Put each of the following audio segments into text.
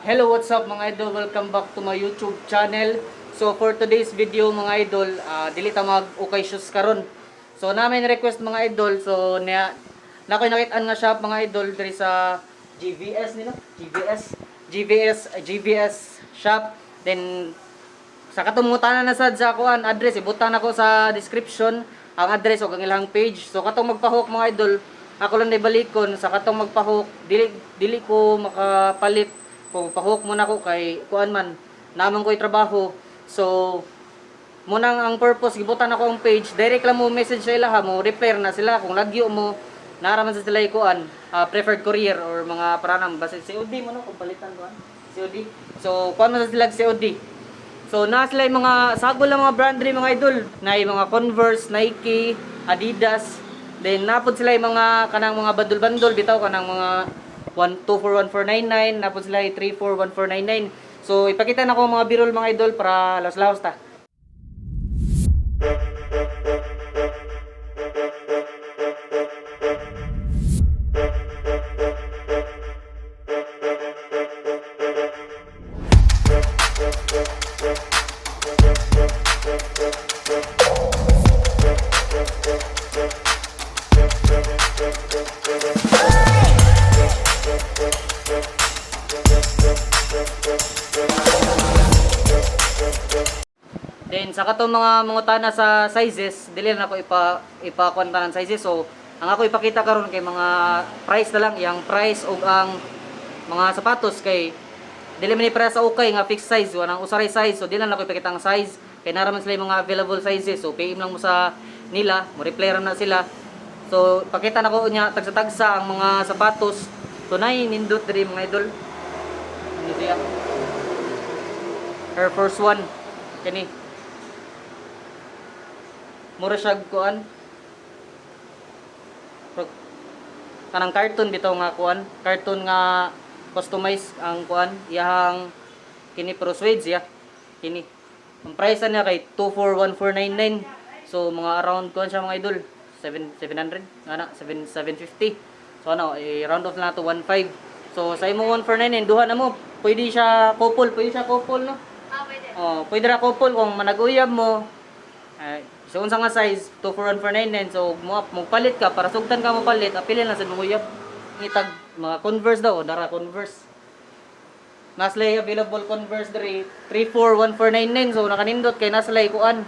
Hello, what's up mga idol? Welcome back to my YouTube channel. So for today's video mga idol, dili ta mag-ukay shoes karon. So namin request mga idol, so nakoy nakitaan nga shop mga idol diri sa GVS nino, GVS shop. Then sa katumutan na sad sa kuan address, ibutan ako sa description ang address o ang ilang page. So katong magpahok mga idol, ako lang ibalikon sa katong magpahok, dili ko makapalit. Kung pahok muna ko kay kuan man naman ko'y trabaho. So munang ang purpose gibutan ako ang page, direct lang mo message sa ila ha, mo repair na sila kung lagyo mo naraman sa sila kuan preferred courier or mga paranam basta COD mo no kung palitan kuan COD. So kuan man sa sila COD. So na sila yung mga sagol lang mga brand rin mga idol, na yung mga Converse, Nike, Adidas. Then napod sila yung mga kanang mga bandol-bandol bitaw kanang mga 1241499, napod sila 341499. So ipakita na ko mga birol mga idol para laos-laos ta. Then sa katong mga mangutana sa sizes, dili na ako ipakuan tanan sizes. So ang ako ipakita karon kay mga price na lang, yang price ug ang mga sapatos kay dili man ni para sa ukay nga fixed size, wanang usaray size. So dili na ako ipakita ang size kay naraman sila yung mga available sizes. So PM lang mo sa nila, mo reply ra na sila. So pakita na ko nya tagsa-tagsa ang mga sapatos. Tunay nindot diri mga idol. Ano diya? Air Force 1 kani. Mura siya kuan. Kanang carton bitaw nga kuan, carton nga customize ang kuan, iyang kini pro suede ya. Kini. Ang price niya kay 241499. So mga around kuan siya mga idol, 700, ana 750. So ano, round off na to 15. So sa imo 1499 duha na mo. Pwede siya couple, no? Pwede. Oh, pwede ra couple kung manag-uyab mo. So unsa nga size 24199. So mo palit ka para sugtan ka mo palit, apilin lang sa manguyab. Ngitag mga Converse daw, dara Converse. Naslay available Converse diri 341499. So nakanindot kay naslay kuan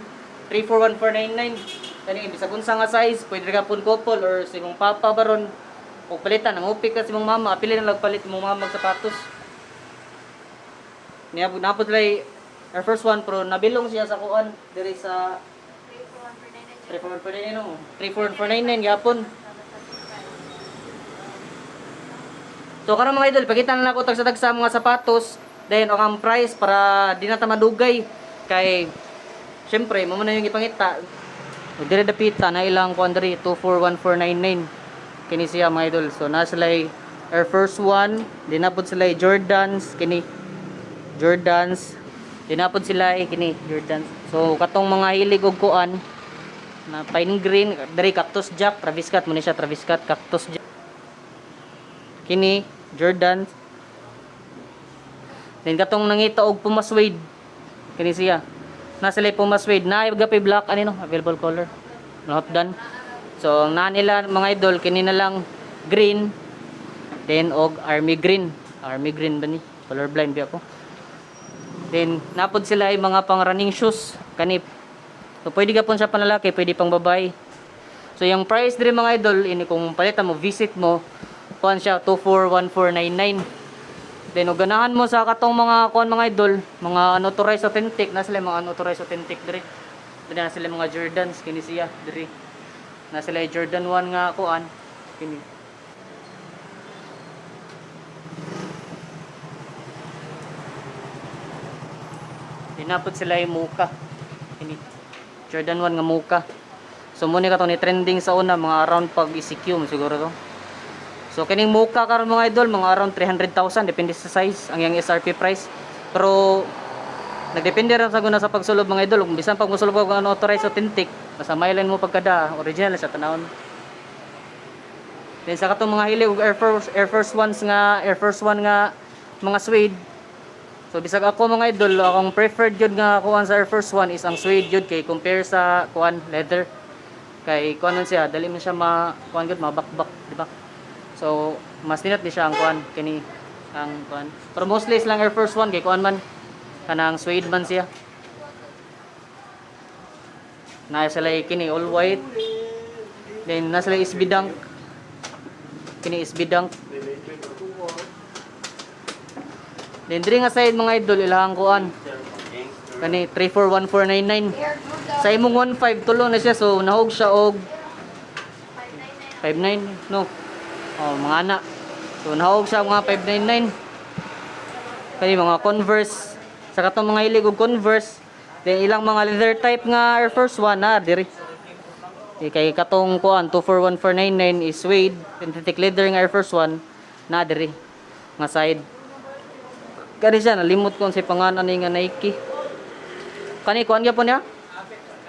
341499. Kani bisag unsa nga size, pwede ka pun couple or si mong papa baron o palitan ang upik ka si mong mama, apilin lang palit mong mama og sapatos. Niya napod lay Air Force 1 Pro, nabilong siya sa kuan diri sa 3449 no. 3449 gyapon. So karon mga idol, pakita na ako tagsa-tagsa mga sapatos, then ang price para di na ta madugay kay syempre mo na yung ipangita. Dire dapita na ilang kuan diri 241499. Kini siya mga idol. So na sila Air Force 1, dinapod sila Jordans kini. Jordans. Dinapod sila kini Jordans. So katong mga hilig og kuan na pine green, dari Cactus Jack, Travis Scott mo ni siya, Travis Scott, Cactus Jack. Kini Jordan. Then katong nangita og Puma suede. Kini siya. Nasa lay Puma suede, na gapi black ani no, available color. Not done. So ang na nila mga idol kini na lang green. Then og army green. Army green ba ni? Color blind bi ako. Then napod sila ay mga pang running shoes kanip. So pwede ka pun siya panlalaki, pwede pang babae. So yung price dire mga idol, ini kung palitan mo, visit mo, kuan siya 241499. Then ganahan mo sa katong mga kuan mga idol, mga unauthorized authentic, na sila mga unauthorized authentic dire. Dire na sila mga Jordans kini siya dire. Na sila Jordan 1 nga kuan kini. Dinapot sila yung muka. Kini Jordan 1 nga muka. So muni ka to ni trending sa una mga around pag ECQ mo siguro to. So kining muka karon mga idol mga around 300,000 depende sa size ang yang SRP price. Pero nagdepende ra sa guna sa pagsulod mga idol. Kung bisan pag mosulod ko ang unauthorized authentic, basta mailan mo pagkada original sa tanawon. Then sa katong mga hilig og Air Force 1 nga mga suede, So bisag ako mga idol, akong preferred yun nga kuan sa Air Force 1 is ang suede yun kay compare sa kuan leather. Kay kuan nun siya, dali man siya kuan gud mabakbak, di ba? So mas ninot ni siya ang kuan kini ang kuan. Pero mostly is lang Air Force 1 kay kuan man kanang suede man siya. Na sila kini all white. Then nasa sila SB Dunk. Kini SB Dunk. Then diri nga side mga idol ilang kuan. Kani 341499. Sa imong 15 tulo na siya so nahog siya og 59 no. Oh mga ana. So nahog siya mga 599. Kani mga Converse sa katong mga ilig og Converse. Then ilang mga leather type nga Air Force 1 na diri. Kay katong kuan 241499 is suede, synthetic leather nga Air Force 1 na diri nga side. Kani siya nalimot ko sa pangalan ni nga Nike. Kani kuan gyapon niya?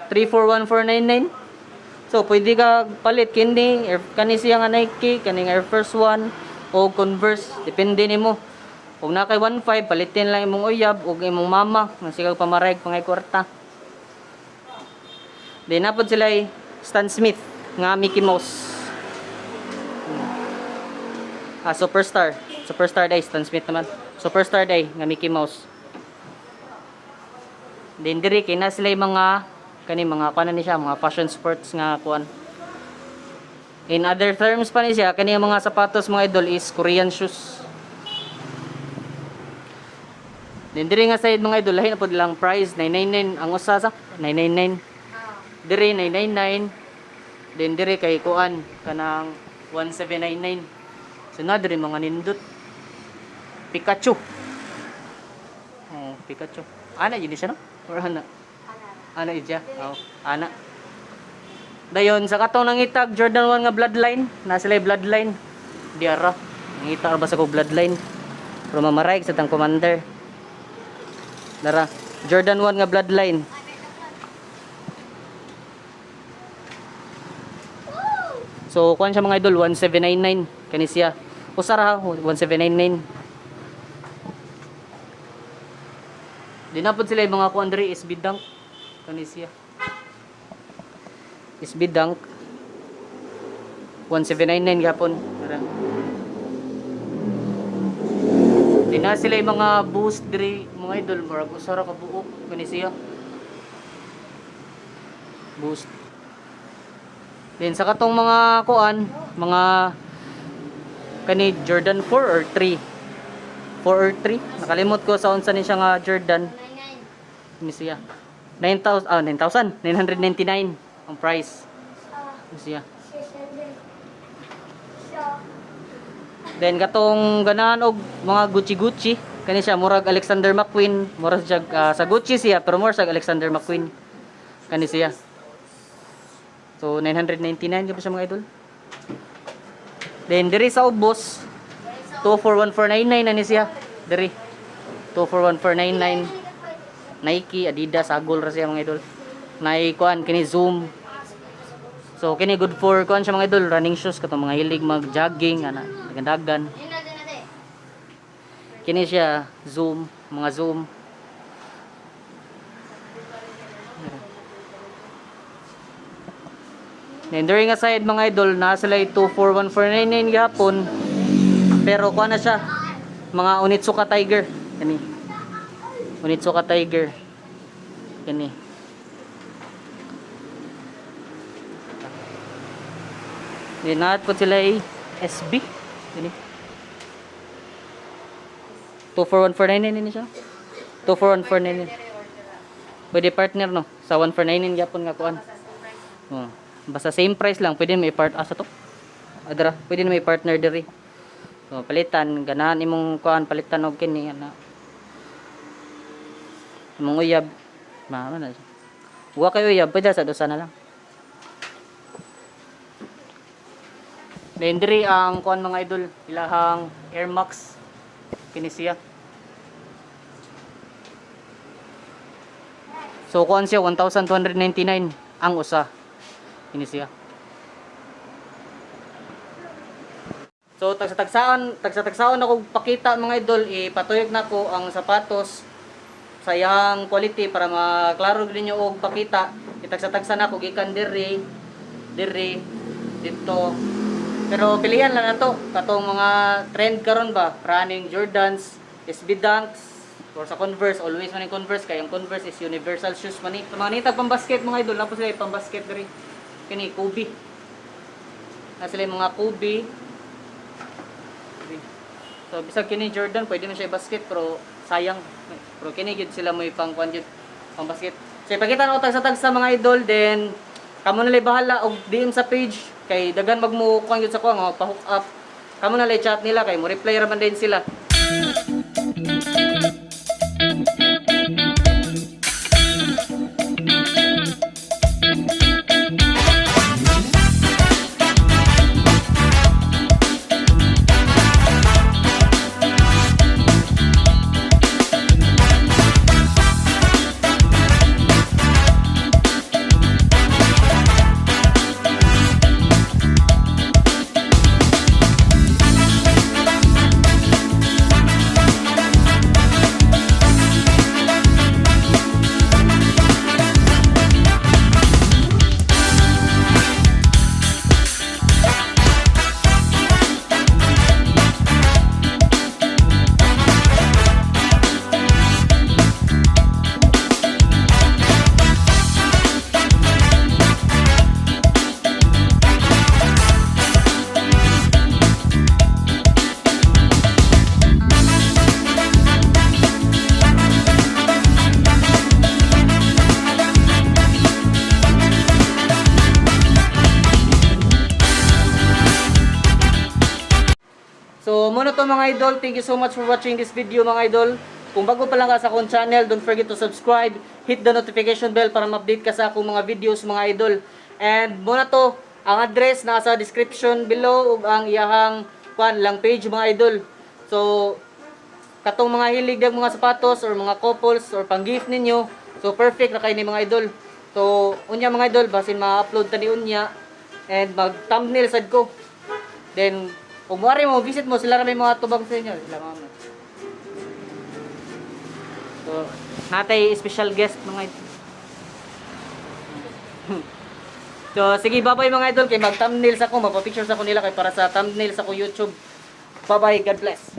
341499. So pwede ka palit kini kani siya nga Nike, kani nga Air Force 1 o Converse, depende nimo. Kung na kay 15 palitin lang imong uyab ug imong mama nga sigag pamarayg pangay kwarta. Then napod sila Stan Smith nga Mickey Mouse. Superstar. Superstar day Stan Smith naman. Superstar day nga Mickey Mouse. Then diri kay na sila mga kani mga kuan ni siya, mga fashion sports nga kuan. In other terms pa ni siya, kani mga sapatos mga idol is Korean shoes. Then diri nga side mga idol lahi na pud lang price 999 ang usa sa 999. Diri 999. Then diri kay kuan kanang 1799. So na diri mga nindot. Pikachu. Oh, Pikachu. Ana yun siya no? Or ana? Ana idya. Oh, ana. Dayon sa katong nangitag Jordan 1 nga bloodline, na sila bloodline. Diara. Nangita ba sa ko bloodline? Pero mamaray sa tang commander. Dara. Jordan 1 nga bloodline. So kuan siya mga idol 1799 kani siya. Usara 1799. Dinapod sila yung mga kuan diri SB Dunk kani siya. SB Dunk 1799 gapon. Dina sila yung mga boost diri mga idol murag usara ka buok kani siya. Boost. Then sa katong mga kuan, mga kani Jordan 4 or 3. 4 or 3. Nakalimot ko sa unsa ni siya nga Jordan. Ni siya. 9,999 ang price. Ni siya. Then katong ganahan og mga Gucci kani siya murag Alexander McQueen, murag sa Gucci siya pero murag sa Alexander McQueen. Kani siya. So 999 gyud siya mga idol. Then diri sa ubos 241499 na ni siya. Diri 241499 Nike, Adidas, Agol ra siya mga idol. Nai kuan kini Zoom. So kini good for kuan siya mga idol, running shoes katong mga hilig mag-jogging ana, dagan-dagan. Kini siya Zoom, mga Zoom. Then during nga side mga idol na sila 241499 gapon. Pero kuan na siya mga Onitsuka Tiger kani. Onitsuka Tiger kani. Dinat po sila SB kani. 24149 ini siya. 24149. Pwede partner no sa 1499 gapon nga kuan. Oh. Basta same price lang, pwede may part asa to. Adra, pwede na may partner diri. So palitan ganahan imong kuan palitan og kini ana. Imong uyab, mama na. Wa kay uyab, pwede sa dosa na lang. Then diri ang kuan mga idol, ilahang Air Max kini siya. So kuan siya 1,299 ang usa. Ini siya. So tagsa-tagsaon ako pakita mga idol, ipatuyok na ko ang sapatos sa iyang quality para maklaro gid ninyo og pakita. Itagsa-tagsa na ko gikan diri dito. Pero pilihan lang na to katong mga trend karon ba, running Jordans, SB Dunks, or sa Converse, always man yung Converse kay yung Converse is universal shoes man ni. Mga nitag pambasket mga idol, napos sila pambasket diri. Kini Kobe. Na sila yung mga Kobe. So bisag kini Jordan, pwede man siya i-basket pero sayang. Pero kini gid sila mo ipang-kuan jud pang basket. So ipakita na ko tagsa-tagsa mga idol, then kamo na lay bahala og DM sa page kay daghan magmo kuan jud sa kuan pa-hook up. Kamo na lay chat nila kay mo reply ra man din sila. So, muna to mga idol. Thank you so much for watching this video mga idol. Kung bago pa lang ka sa akong channel, don't forget to subscribe, hit the notification bell para ma-update ka sa akong mga videos mga idol. And muna to, ang address nasa description below ug ang iyahang lang page mga idol. So, katong mga hilig ng mga sapatos or mga couples or pang-gift ninyo, so perfect na kayo ni mga idol. So, unya mga idol, basin ma-upload tani unya and mag-thumbnail sad ko. Then, kung mawari mo, visit mo, sila may mga tubang sa inyo. Sila mga so, natay special guest mga idol. So, sige, bye-bye mga idol. Kaya mag-thumbnail sa ko, mapapicture sa ko nila kay para sa thumbnail sa ko YouTube. Bye-bye, God bless.